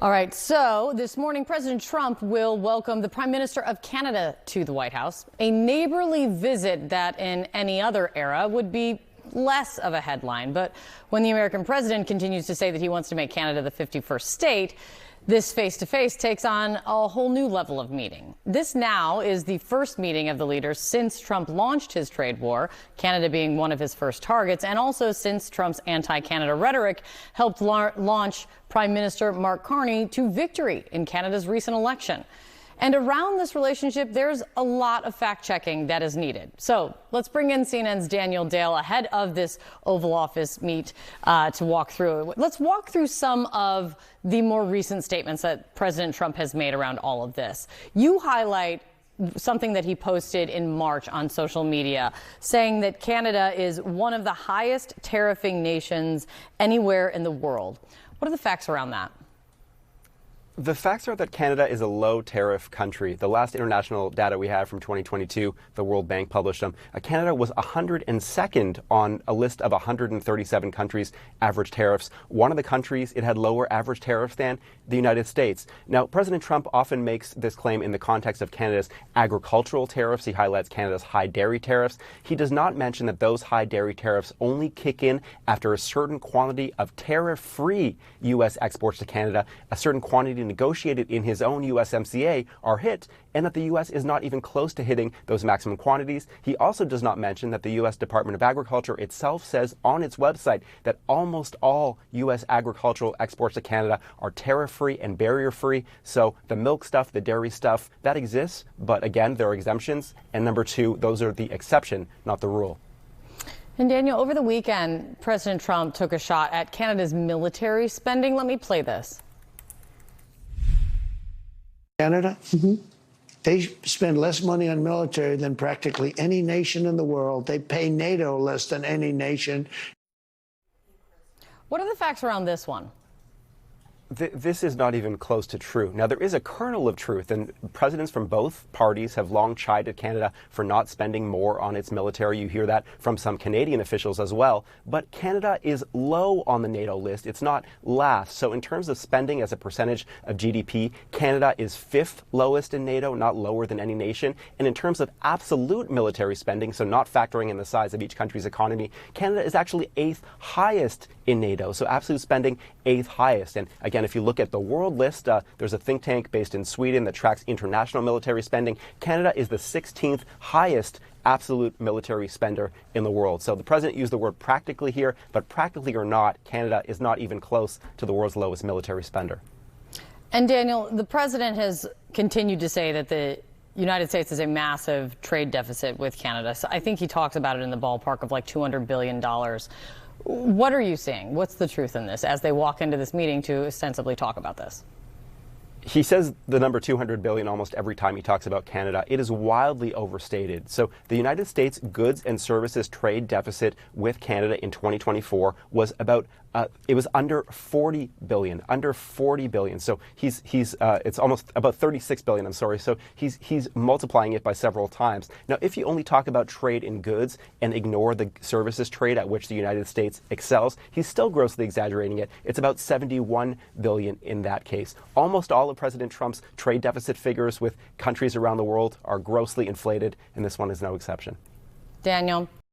All right, so this morning, President Trump will welcome the Prime Minister of Canada to the White House, a neighborly visit that in any other era would be less of a headline. But when the American president continues to say that he wants to make Canada the 51st state, this face-to-face takes on a whole new level of meeting. This now is the first meeting of the leaders since Trump launched his trade war, Canada being one of his first targets, and also since Trump's anti-Canada rhetoric helped launch Prime Minister Mark Carney to victory in Canada's recent election. And around this relationship, there's a lot of fact-checking that is needed. So let's bring in CNN's Daniel Dale ahead of this Oval Office meet to walk through it. Let's walk through some of the more recent statements that President Trump has made around all of this. You highlight something that he posted in March on social media, saying that Canada is one of the highest tariffing nations anywhere in the world. What are the facts around that? The facts are that Canada is a low-tariff country. The last international data we have from 2022, the World Bank published them, Canada was 102nd on a list of 137 countries' average tariffs. One of the countries it had lower average tariffs than, the United States. Now, President Trump often makes this claim in the context of Canada's agricultural tariffs. He highlights Canada's high dairy tariffs. He does not mention that those high dairy tariffs only kick in after a certain quantity of tariff-free U.S. exports to Canada, a certain quantity negotiated in his own USMCA are hit, and that the U.S. is not even close to hitting those maximum quantities. He also does not mention that the U.S. Department of Agriculture itself says on its website that almost all U.S. agricultural exports to Canada are tariff-free and barrier-free. So the milk stuff, the dairy stuff, that exists, but again, there are exemptions. And number two, those are the exception, not the rule. And Daniel, over the weekend, President Trump took a shot at Canada's military spending. Let me play this. Canada, they spend less money on military than practically any nation in the world. They pay NATO less than any nation. What are the facts around this one? This is not even close to true. Now, there is a kernel of truth, and presidents from both parties have long chided Canada for not spending more on its military. You hear that from some Canadian officials as well. But Canada is low on the NATO list. It's not last. So in terms of spending as a percentage of GDP, Canada is fifth lowest in NATO, not lower than any nation. And in terms of absolute military spending, so not factoring in the size of each country's economy, Canada is actually eighth highest in NATO. So absolute spending, eighth highest. And again, if you look at the world list, there's a think tank based in Sweden that tracks international military spending. Canada is the 16th highest absolute military spender in the world. So the president used the word practically here, but practically or not, Canada is not even close to the world's lowest military spender. And Daniel, the president has continued to say that the United States has a massive trade deficit with Canada. So I think he talks about it in the ballpark of like $200 billion. What are you seeing? What's the truth in this as they walk into this meeting to ostensibly talk about this? He says the number 200 billion almost every time he talks about Canada. It is wildly overstated. So the United States goods and services trade deficit with Canada in 2024 was about it was under 40 billion, under 40 billion. So it's almost about 36 billion. I'm sorry. So he's multiplying it by several times. Now, if you only talk about trade in goods and ignore the services trade at which the United States excels, he's still grossly exaggerating it. It's about 71 billion in that case. Almost all of President Trump's trade deficit figures with countries around the world are grossly inflated, and this one is no exception. Daniel,